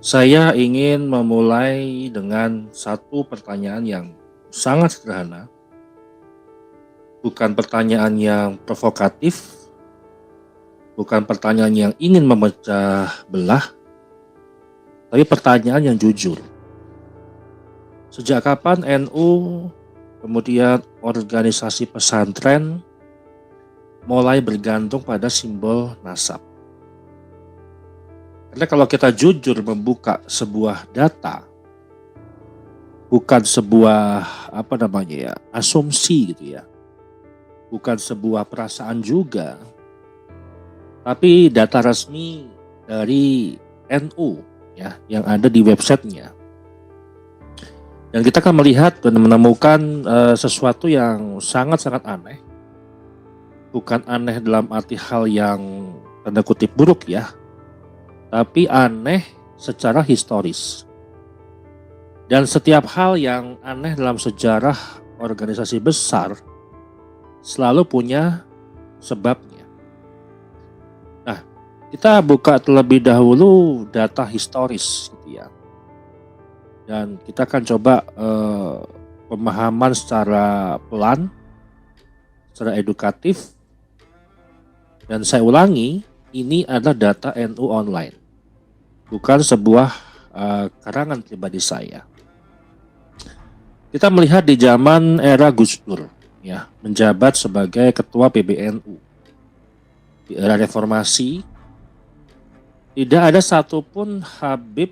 Saya ingin memulai dengan satu pertanyaan yang sangat sederhana, bukan pertanyaan yang provokatif, bukan pertanyaan yang ingin memecah belah, tapi pertanyaan yang jujur. Sejak kapan NU, kemudian organisasi pesantren, mulai bergantung pada simbol nasab? Karena kalau kita jujur membuka sebuah data, bukan sebuah asumsi gitu ya, bukan sebuah perasaan juga, tapi data resmi dari NU ya yang ada di websitenya. Dan kita akan melihat dan menemukan sesuatu yang sangat-sangat aneh. Bukan aneh dalam arti hal yang tanda kutip buruk ya, tapi aneh secara historis. Dan setiap hal yang aneh dalam sejarah organisasi besar selalu punya sebabnya. Nah, kita buka terlebih dahulu data historis gitu ya. Dan kita akan coba pemahaman secara pelan, secara edukatif. Dan saya ulangi, ini adalah data NU online, bukan sebuah karangan pribadi saya. Kita melihat di zaman era Gus Dur, ya, menjabat sebagai ketua PBNU. Di era reformasi, tidak ada satupun Habib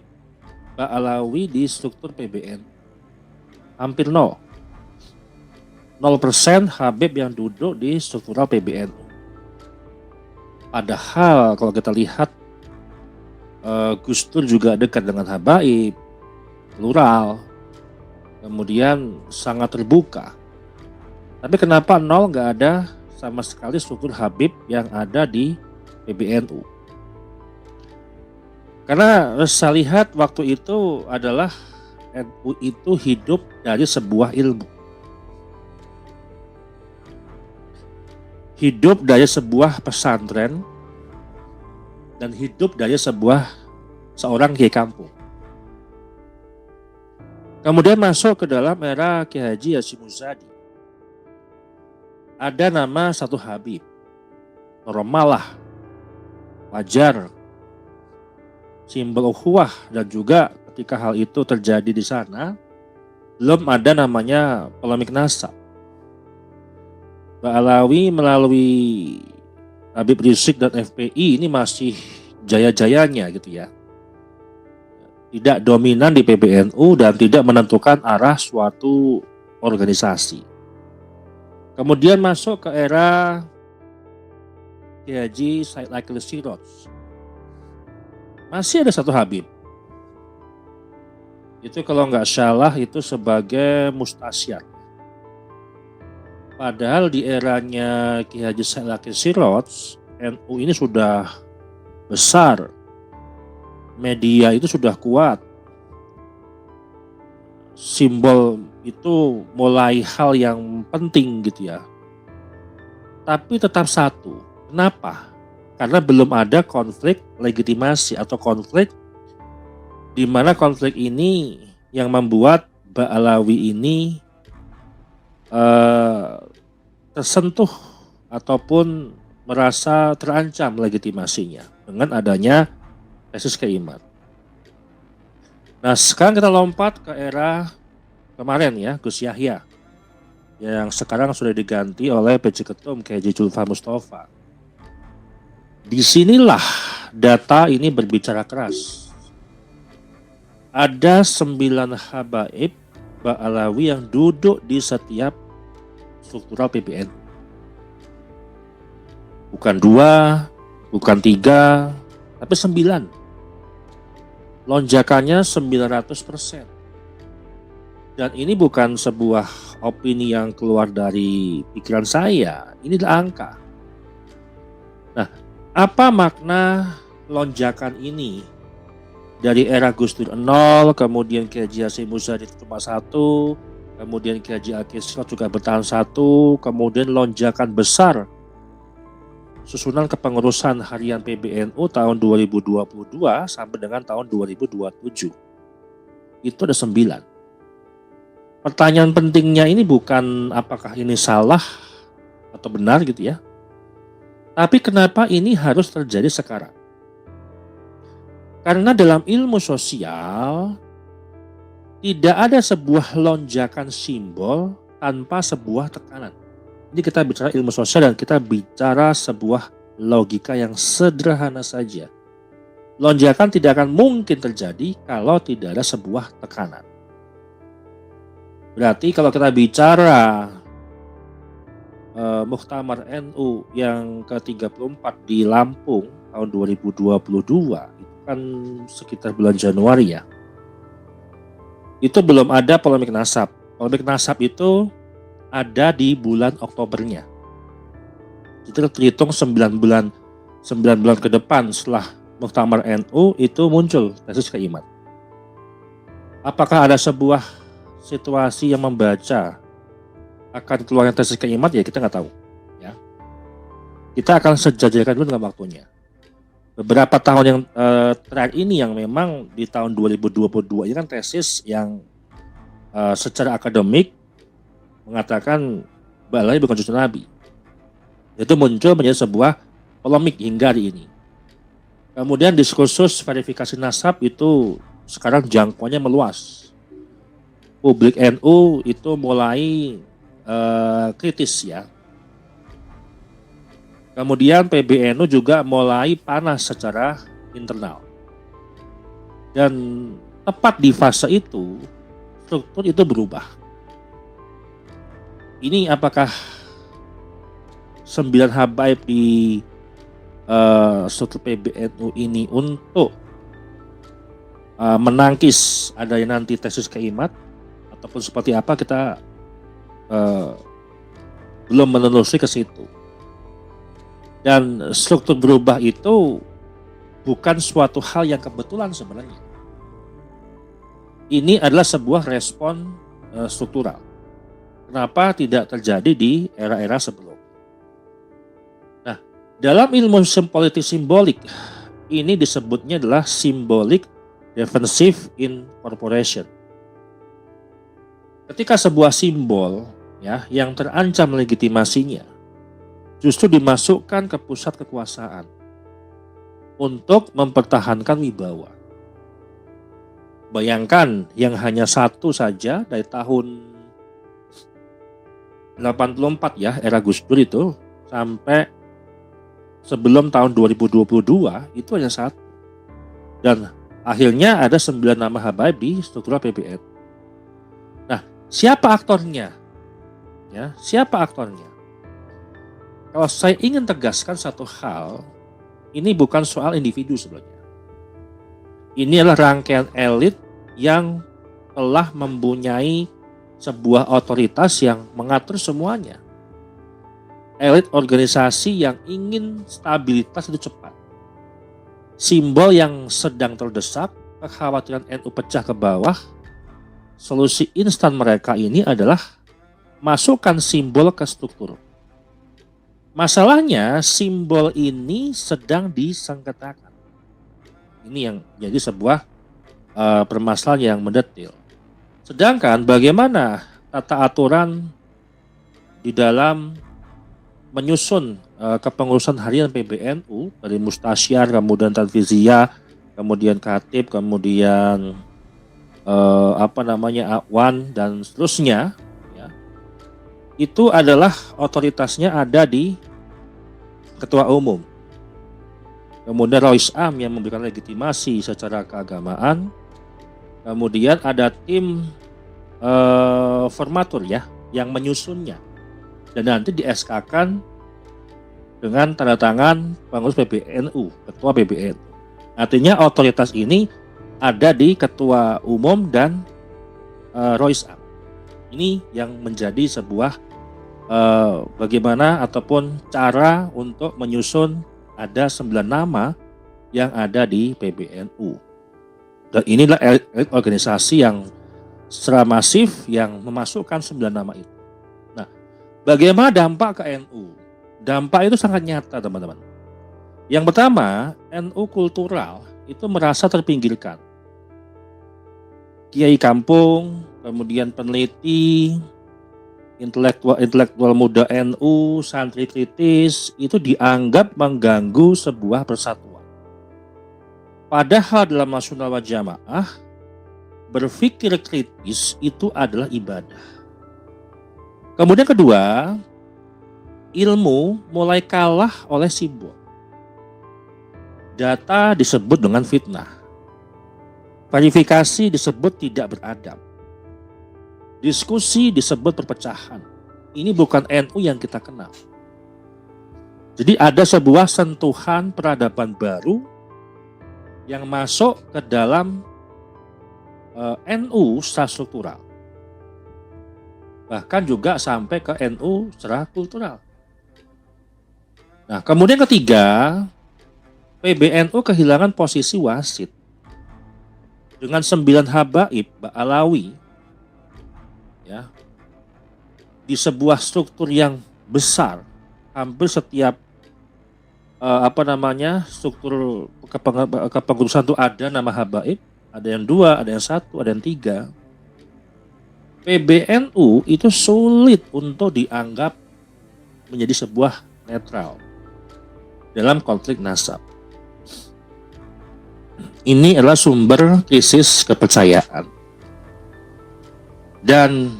Ba'alawi di struktur PBNU. Hampir 0%. 0% Habib yang duduk di struktural PBNU. Padahal kalau kita lihat Gus Dur juga dekat dengan Habaib, plural, kemudian sangat terbuka. Tapi kenapa 0 nggak ada sama sekali struktur Habib yang ada di PBNU? Karena saya lihat waktu itu adalah NU itu hidup dari sebuah ilmu. Hidup dari sebuah pesantren dan hidup dari seorang kiai kampung. Kemudian masuk ke dalam era Kiai Haji Hashim Muzadi. Ada nama satu Habib. Normal lah, wajar, simbol ukhuwah, dan juga ketika hal itu terjadi di sana, belum ada namanya polemik nasab. Ba'alawi melalui Habib Rizik dan FPI ini masih jaya-jayanya gitu ya. Tidak dominan di PBNU dan tidak menentukan arah suatu organisasi. Kemudian masuk ke era Kiai Haji Said Akil Siraj. Masih ada satu Habib. Itu kalau nggak salah itu sebagai mustasyar. Padahal di eranya Kiai Haji Said Akil Siraj, NU ini sudah besar. Media itu sudah kuat. Simbol itu mulai hal yang penting gitu ya. Tapi tetap satu. Kenapa? Karena belum ada konflik legitimasi atau konflik di mana konflik ini yang membuat Ba'alawi ini tersentuh ataupun merasa terancam legitimasinya dengan adanya krisis keiman. Nah, sekarang kita lompat ke era kemarin ya, Gus Yahya, yang sekarang sudah diganti oleh PJ Ketum Kiai Haji Julfa Mustafa. Disinilah data ini berbicara keras. Ada 9 habaib Ba'alawi yang duduk di setiap struktural PBNU. Bukan 2, bukan 3, tapi 9. Lonjakannya 900%. Dan ini bukan sebuah opini yang keluar dari pikiran saya. Ini adalah angka. Nah, apa makna lonjakan ini? Dari era Gus Dur 0, kemudian Kiai Haji Hashim Muzadi cuma 1, kemudian Kiai Haji Akil Siraj juga bertahan 1, kemudian lonjakan besar susunan kepengurusan harian PBNU tahun 2022 sampai dengan tahun 2027. Itu ada 9. Pertanyaan pentingnya ini bukan apakah ini salah atau benar gitu ya. Tapi kenapa ini harus terjadi sekarang? Karena dalam ilmu sosial tidak ada sebuah lonjakan simbol tanpa sebuah tekanan. Ini kita bicara ilmu sosial dan kita bicara sebuah logika yang sederhana saja. Lonjakan tidak akan mungkin terjadi kalau tidak ada sebuah tekanan. Berarti kalau kita bicara Muktamar NU yang ke-34 di Lampung tahun 2022, itu kan sekitar bulan Januari ya. Itu belum ada polemik nasab. Polemik nasab itu ada di bulan Oktobernya. Itu terhitung 9 bulan ke depan setelah Muktamar NU itu muncul tesis keimat. Apakah ada sebuah situasi yang membaca akan keluarnya tesis keimat? Ya kita nggak tahu. Ya, kita akan sejajarkan dulu dengan waktunya. Beberapa tahun yang terakhir ini yang memang di tahun 2022 ini kan tesis yang secara akademik mengatakan Balai bukan cucu Nabi. Itu muncul menjadi sebuah polemik hingga hari ini. Kemudian diskursus verifikasi nasab itu sekarang jangkauannya meluas. Publik NU itu mulai kritis ya. Kemudian PBNU juga mulai panas secara internal. Dan tepat di fase itu, struktur itu berubah. Ini apakah 9 habaib di struktur PBNU ini untuk menangkis adanya nanti tesis keimat ataupun seperti apa, kita belum menelusuri ke situ. Dan struktur berubah itu bukan suatu hal yang kebetulan sebenarnya. Ini adalah sebuah respon struktural. Kenapa tidak terjadi di era-era sebelum? Nah, dalam ilmu politik simbolik, ini disebutnya adalah symbolic defensive incorporation. Ketika sebuah simbol ya yang terancam legitimasinya justru dimasukkan ke pusat kekuasaan untuk mempertahankan wibawa. Bayangkan yang hanya satu saja dari tahun 84 ya, era Gus Dur itu sampai sebelum tahun 2022 itu hanya satu. Dan akhirnya ada 9 nama habaib di struktur PBN. Nah, siapa aktornya? Ya, siapa aktornya? Kalau saya ingin tegaskan satu hal, ini bukan soal individu sebenarnya. Ini adalah rangkaian elit yang telah mempunyai sebuah otoritas yang mengatur semuanya. Elit organisasi yang ingin stabilitas itu cepat. Simbol yang sedang terdesak, kekhawatiran NU pecah ke bawah, solusi instan mereka ini adalah masukkan simbol ke struktur. Masalahnya simbol ini sedang disengketakan. Ini yang jadi sebuah permasalahan yang mendetil. Sedangkan bagaimana tata aturan di dalam menyusun kepengurusan harian PBNU dari Mustasyar, kemudian Tanfiziyah, kemudian Khatib, kemudian Akwan dan seterusnya. Itu adalah otoritasnya ada di Ketua Umum. Kemudian Rois Am yang memberikan legitimasi secara keagamaan. Kemudian ada tim formatur ya yang menyusunnya. Dan nanti di SK-kan dengan tanda tangan pengurus PBNU, Ketua PBNU. Artinya otoritas ini ada di Ketua Umum dan Rois Am. Ini yang menjadi sebuah bagaimana ataupun cara untuk menyusun ada 9 nama yang ada di PBNU. Dan inilah elit organisasi yang secara masif yang memasukkan 9 nama itu. Nah, bagaimana dampak ke NU? dampak itu sangat nyata, teman-teman. Yang pertama, NU kultural itu merasa terpinggirkan. Kiai kampung, kemudian peneliti, intelektual muda NU, santri kritis itu dianggap mengganggu sebuah persatuan. Padahal dalam Nasional wal Jamaah, berpikir kritis itu adalah ibadah. Kemudian kedua, ilmu mulai kalah oleh simbol. Data disebut dengan fitnah. Verifikasi disebut tidak beradab. Diskusi disebut perpecahan. Ini bukan NU yang kita kenal. Jadi ada sebuah sentuhan peradaban baru yang masuk ke dalam NU secara struktural. Bahkan juga sampai ke NU secara kultural. Nah, kemudian ketiga, PBNU kehilangan posisi wasit. Dengan 9 habaib Ba'alawi, ya, di sebuah struktur yang besar, hampir setiap struktur kepengurusan itu ada nama habaib, ada yang 2, ada yang 1, ada yang 3. PBNU itu sulit untuk dianggap menjadi sebuah netral dalam konflik nasab. Ini adalah sumber krisis kepercayaan. Dan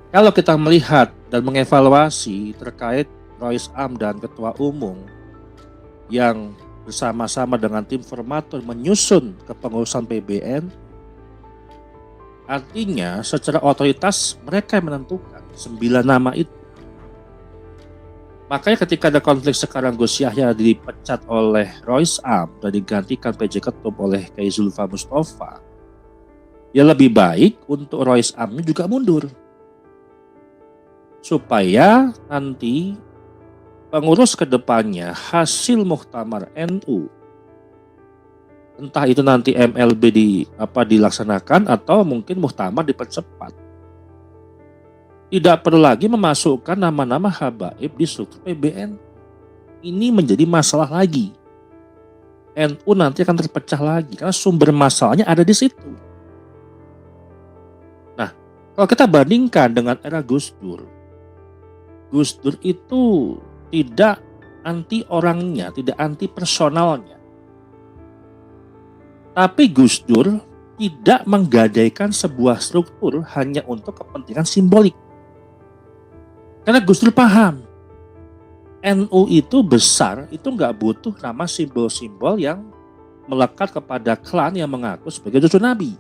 kalau kita melihat dan mengevaluasi terkait Rois Am dan Ketua Umum yang bersama-sama dengan tim formatur menyusun kepengurusan PBN, artinya secara otoritas mereka yang menentukan 9 nama itu. Makanya ketika ada konflik sekarang, Gus Yahya dipecat oleh Rois Am dan digantikan PJ Ketum oleh Kiai Zulfa Mustafa, ya lebih baik untuk Rois Am juga mundur. Supaya nanti pengurus kedepannya hasil muktamar NU, entah itu nanti MLB dilaksanakan atau mungkin muktamar dipercepat. Tidak perlu lagi memasukkan nama-nama habaib di struktur PBN. Ini menjadi masalah lagi. NU nanti akan terpecah lagi karena sumber masalahnya ada di situ. Nah, kalau kita bandingkan dengan era Gus Dur itu tidak anti orangnya, tidak anti personalnya. Tapi Gus Dur tidak menggadaikan sebuah struktur hanya untuk kepentingan simbolik. Karena Gus Dur paham, NU itu besar, itu nggak butuh nama simbol-simbol yang melekat kepada klan yang mengaku sebagai cucu Nabi.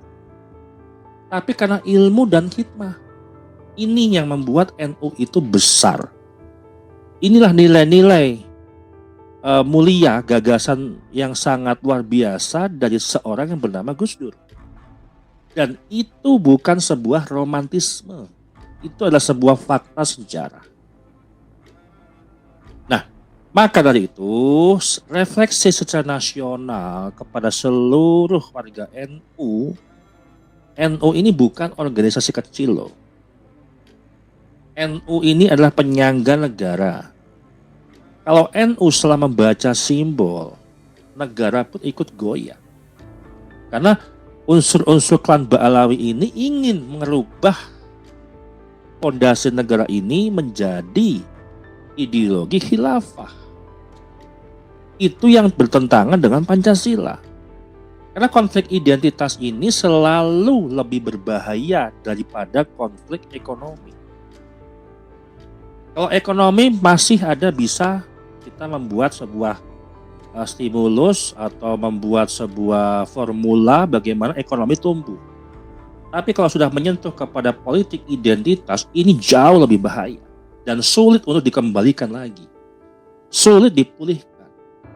Tapi karena ilmu dan hikmah, ini yang membuat NU itu besar. Inilah nilai-nilai mulia, gagasan yang sangat luar biasa dari seorang yang bernama Gus Dur. Dan itu bukan sebuah romantisme. Itu adalah sebuah fakta sejarah. Nah, maka dari itu refleksi secara nasional kepada seluruh warga NU ini bukan organisasi kecil loh. NU ini adalah penyangga negara. Kalau NU setelah membaca simbol, negara pun ikut goyah. Karena unsur-unsur klan Ba'alawi ini ingin merubah fondasi negara ini menjadi ideologi khilafah. Itu yang bertentangan dengan Pancasila. Karena konflik identitas ini selalu lebih berbahaya daripada konflik ekonomi. Kalau ekonomi masih ada bisa kita membuat sebuah stimulus atau membuat sebuah formula bagaimana ekonomi tumbuh. Tapi kalau sudah menyentuh kepada politik identitas, ini jauh lebih bahaya dan sulit untuk dikembalikan lagi. Sulit dipulihkan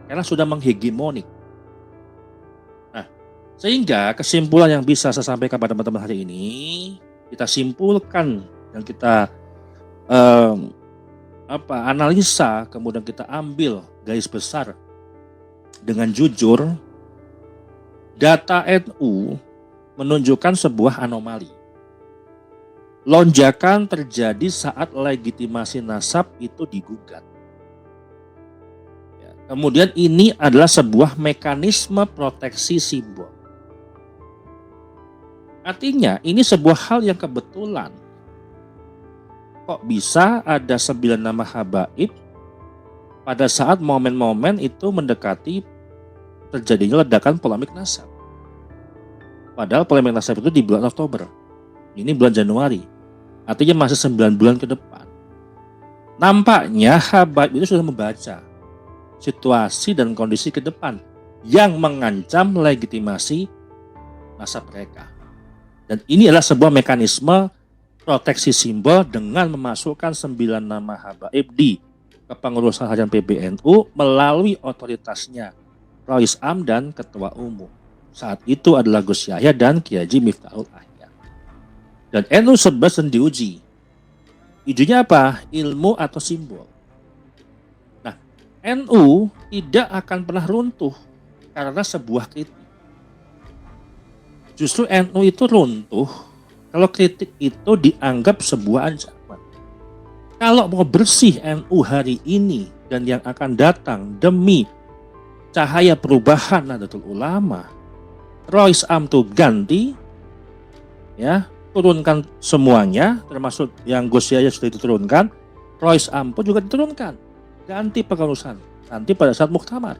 karena sudah menghegemonik. Nah, sehingga kesimpulan yang bisa saya sampaikan pada teman-teman hari ini, kita simpulkan dan kita analisa, kemudian kita ambil garis besar dengan jujur. Data NU menunjukkan sebuah anomali. lonjakan terjadi saat legitimasi nasab itu digugat. Ya, kemudian ini adalah sebuah mekanisme proteksi simbol. Artinya ini sebuah hal yang kebetulan. Kok bisa ada 9 nama habaib pada saat momen-momen itu mendekati terjadinya ledakan polemik nasab. Padahal polemik nasab itu di bulan Oktober. Ini bulan Januari. Artinya masih 9 bulan ke depan. Nampaknya habaib itu sudah membaca situasi dan kondisi ke depan yang mengancam legitimasi nasab mereka. Dan ini adalah sebuah mekanisme proteksi simbol dengan memasukkan 9 nama habaib di kepengurusan harian PBNU melalui otoritasnya Rois Am dan Ketua Umum. Saat itu adalah Gus Yahya dan Kiai Haji Miftahul Ahyar. Dan NU sedang diuji. Ujinya apa? Ilmu atau simbol. Nah, NU tidak akan pernah runtuh karena sebuah kritik. Justru NU itu runtuh kalau kritik itu dianggap sebuah ancaman. Kalau mau bersih NU hari ini dan yang akan datang demi cahaya perubahan Nahdlatul Ulama, Rois Am tuh ganti, ya, turunkan semuanya, termasuk yang Gus Yahya sudah diturunkan, Rois Am pun juga diturunkan, ganti pengurusan nanti pada saat muktamar.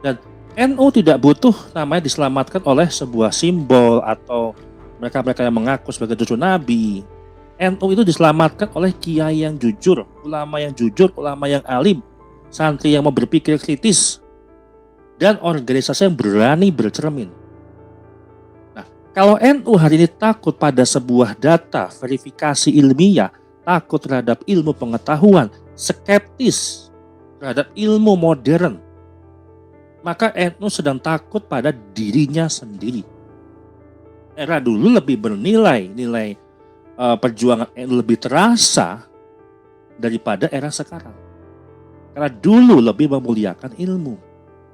Dan NU tidak butuh namanya diselamatkan oleh sebuah simbol atau mereka-mereka yang mengaku sebagai cucu Nabi. NU itu diselamatkan oleh kiai yang jujur, ulama yang jujur, ulama yang alim, santri yang mau berpikir kritis, dan organisasi yang berani bercermin. Nah, kalau NU hari ini takut pada sebuah data, verifikasi ilmiah, takut terhadap ilmu pengetahuan, skeptis terhadap ilmu modern, maka NU sedang takut pada dirinya sendiri. Era dulu lebih bernilai, nilai perjuangan NU lebih terasa daripada era sekarang. Karena dulu lebih memuliakan ilmu.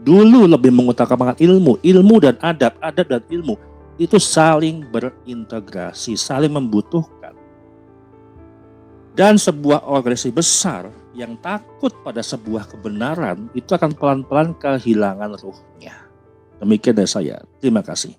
Dulu lebih mengutamakan ilmu dan adab dan ilmu itu saling berintegrasi, saling membutuhkan. Dan sebuah organisasi besar yang takut pada sebuah kebenaran itu akan pelan-pelan kehilangan ruhnya. Demikian dari saya. Terima kasih.